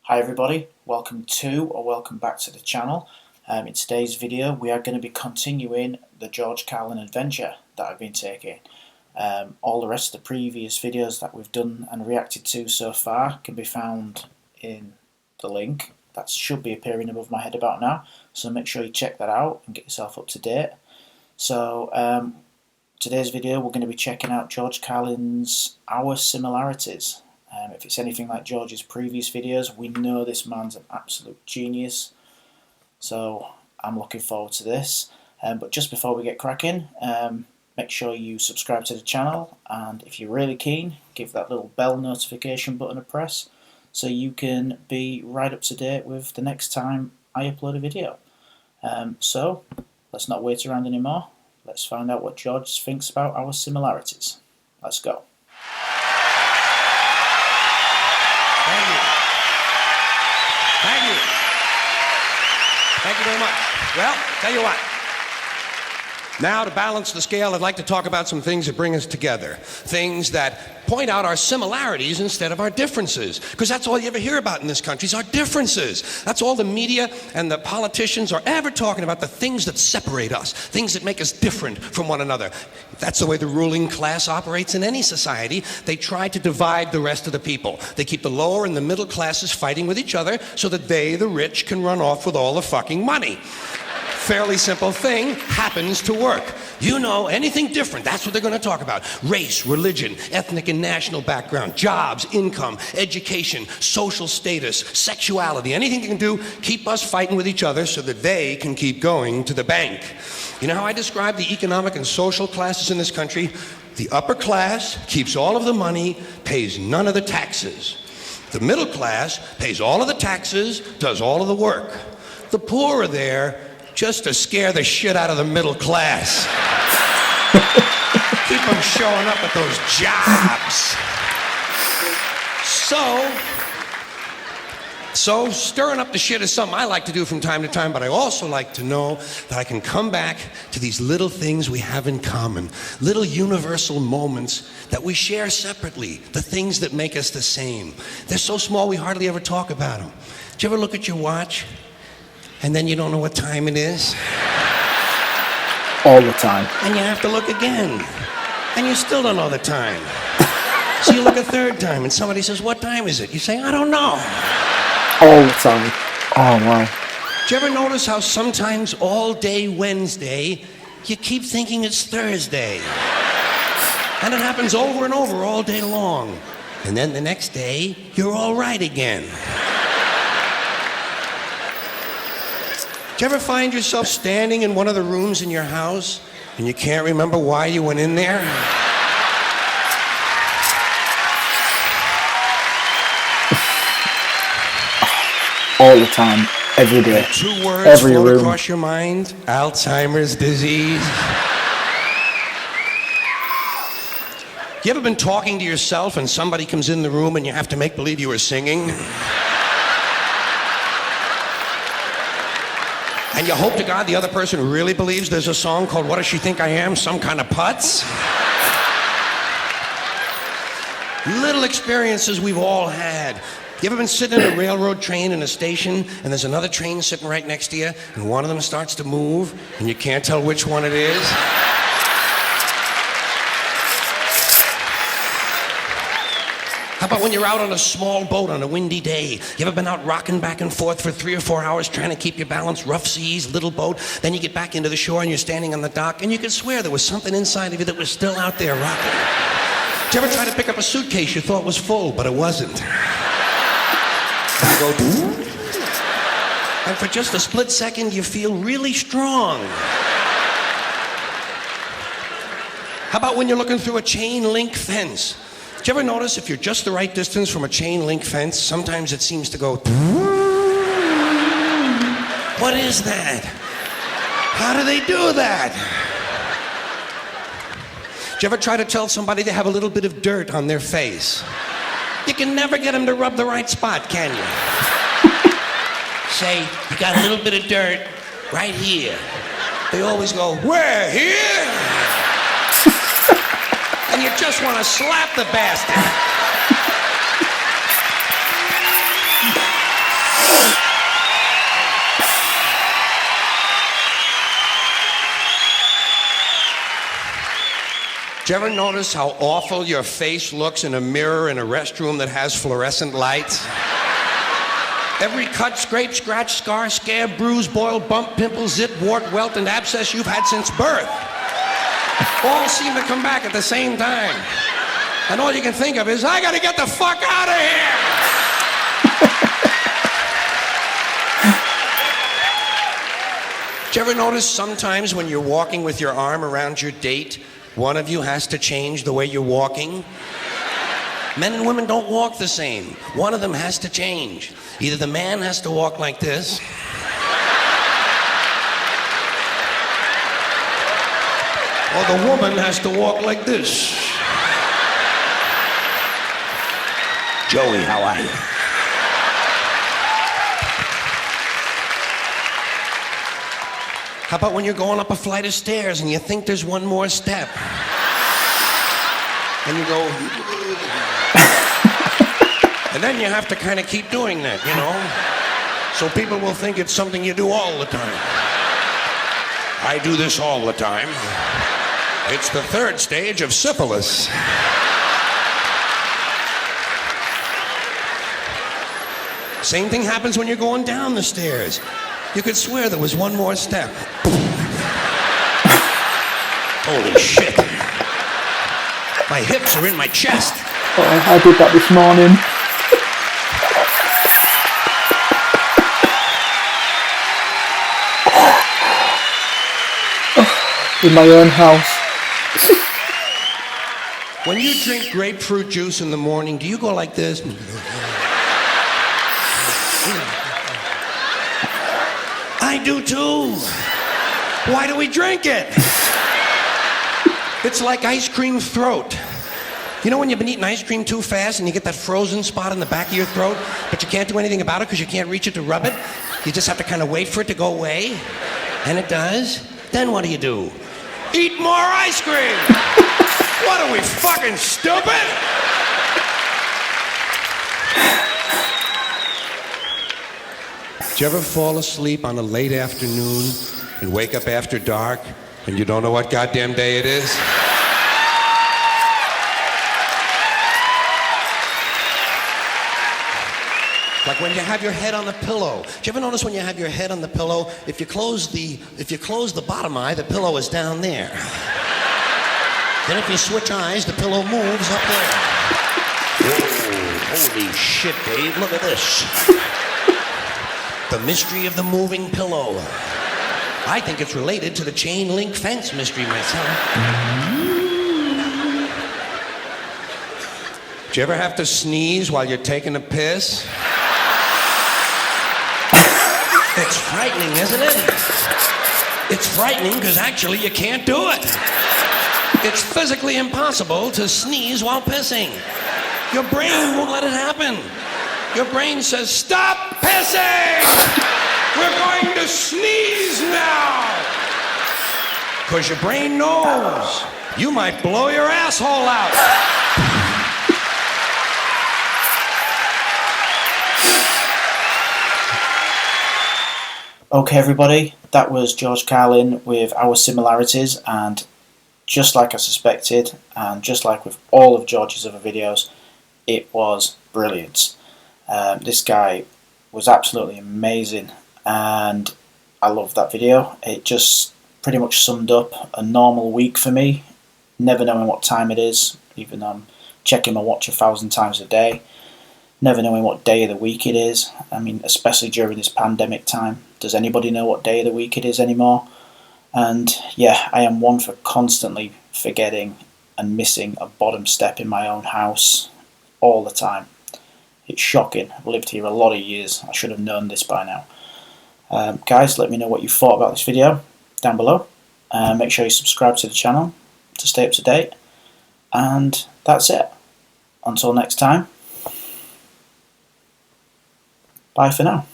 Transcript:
Hi everybody, welcome back to the channel. In today's video we are going to be continuing the George Carlin adventure that I've been taking. All the rest of the previous videos that we've done and reacted to so far can be found in the link that should be appearing above my head about now, so make sure you check that out and get yourself up to date. So today's video we're going to be checking out George Carlin's Our Similarities. If it's anything like George's previous videos, we know this man's an absolute genius. So I'm looking forward to this. But just before we get cracking, make sure you subscribe to the channel, and if you're really keen, give that little bell notification button a press so you can be right up to date with the next time I upload a video. So let's not wait around anymore. Let's find out what George thinks about Our Similarities. Let's go. Thank you. Thank you. Thank you very much. Well, tell you what. Now, to balance the scale, I'd like to talk about some things that bring us together. Things that point out our similarities instead of our differences. Because that's all you ever hear about in this country is our differences. That's all the media and the politicians are ever talking about, the things that separate us, things that make us different from one another. That's the way the ruling class operates in any society. They try to divide the rest of the people. They keep the lower and the middle classes fighting with each other so that they, the rich, can run off with all the fucking money. Fairly simple thing, happens to work. You know, anything different, that's what they're going to talk about. Race, religion, ethnic and national background, jobs, income, education, social status, sexuality, anything they can do, keep us fighting with each other so that they can keep going to the bank. You know how I describe the economic and social classes in this country? The upper class keeps all of the money, pays none of the taxes. The middle class pays all of the taxes, does all of the work. The poor are there just to scare the shit out of the middle class. Keep them showing up at those jobs. So stirring up the shit is something I like to do from time to time, but I also like to know that I can come back to these little things we have in common, little universal moments that we share separately, the things that make us the same. They're so small we hardly ever talk about them. Did you ever look at your watch and then you don't know what time it is? All the time. And you have to look again, and you still don't know the time. So you look a third time, and somebody says, "What time is it?" You say, "I don't know." All the time. Oh, wow. Did you ever notice how sometimes all day Wednesday, you keep thinking it's Thursday? And it happens over and over all day long. And then the next day, you're all right again. Do you ever find yourself standing in one of the rooms in your house and you can't remember why you went in there? All the time, every day. And two words every float room. across your mind: Alzheimer's disease. You ever been talking to yourself and somebody comes in the room and you have to make believe you were singing? And you hope to God the other person really believes there's a song called "What Does She Think I Am?" Some kind of putz? Little experiences we've all had. You ever been sitting in a railroad train in a station and there's another train sitting right next to you and one of them starts to move and you can't tell which one it is? How about when you're out on a small boat on a windy day? You ever been out rocking back and forth for 3 or 4 hours trying to keep your balance, rough seas, little boat, then you get back into the shore and you're standing on the dock and you could swear there was something inside of you that was still out there rocking? Did you ever try to pick up a suitcase you thought was full, but it wasn't? And you go, and for just a split second you feel really strong. How about when you're looking through a chain link fence? Did you ever notice if you're just the right distance from a chain link fence, sometimes it seems to go, what is that? How do they do that? Did you ever try to tell somebody they have a little bit of dirt on their face? You can never get them to rub the right spot, can you? Say, you got a little bit of dirt right here. They always go, where, here? And you just want to slap the bastard. Do you ever notice how awful your face looks in a mirror in a restroom that has fluorescent lights? Every cut, scrape, scratch, scar, scab, bruise, boil, bump, pimple, zit, wart, welt, and abscess you've had since birth all seem to come back at the same time. And all you can think of is, I gotta get the fuck out of here! Do you ever notice sometimes when you're walking with your arm around your date, one of you has to change the way you're walking? Men and women don't walk the same. One of them has to change. Either the man has to walk like this, or the woman has to walk like this. Joey, how are you? How about when you're going up a flight of stairs and you think there's one more step? And you go... And then you have to kind of keep doing that, you know? So people will think it's something you do all the time. I do this all the time. It's the third stage of syphilis. Same thing happens when you're going down the stairs. You could swear there was one more step. Holy shit. My hips are in my chest. Oh, I did that this morning. In my own house. When you drink grapefruit juice in the morning, do you go like this? I do too. Why do we drink it? It's like ice cream throat. You know when you've been eating ice cream too fast and you get that frozen spot in the back of your throat, but you can't do anything about it because you can't reach it to rub it? You just have to kind of wait for it to go away. And it does. Then what do? Eat more ice cream! What are we, fucking stupid? Do you ever fall asleep on a late afternoon and wake up after dark and you don't know what goddamn day it is? Like when you have your head on the pillow. Do you ever notice when you have your head on the pillow, if you close the bottom eye, the pillow is down there. Then if you switch eyes, the pillow moves up there. Whoa, holy shit, Dave, look at this. The mystery of the moving pillow. I think it's related to the chain link fence mystery myself. Do you ever have to sneeze while you're taking a piss? It's frightening, isn't it? It's frightening because actually you can't do it. It's physically impossible to sneeze while pissing. Your brain won't let it happen. Your brain says, stop pissing! We're going to sneeze now! Because your brain knows you might blow your asshole out. Okay everybody, that was George Carlin with Our Similarities, and just like I suspected, and just like with all of George's other videos, it was brilliant. This guy was absolutely amazing, and I loved that video. It just pretty much summed up a normal week for me, never knowing what time it is, even though I'm checking my watch 1,000 times a day. Never knowing what day of the week it is. I mean, especially during this pandemic time. Does anybody know what day of the week it is anymore? And yeah, I am one for constantly forgetting and missing a bottom step in my own house all the time. It's shocking. I've lived here a lot of years. I should have known this by now. Guys, let me know what you thought about this video down below. Make sure you subscribe to the channel to stay up to date. And that's it. Until next time. Bye for now.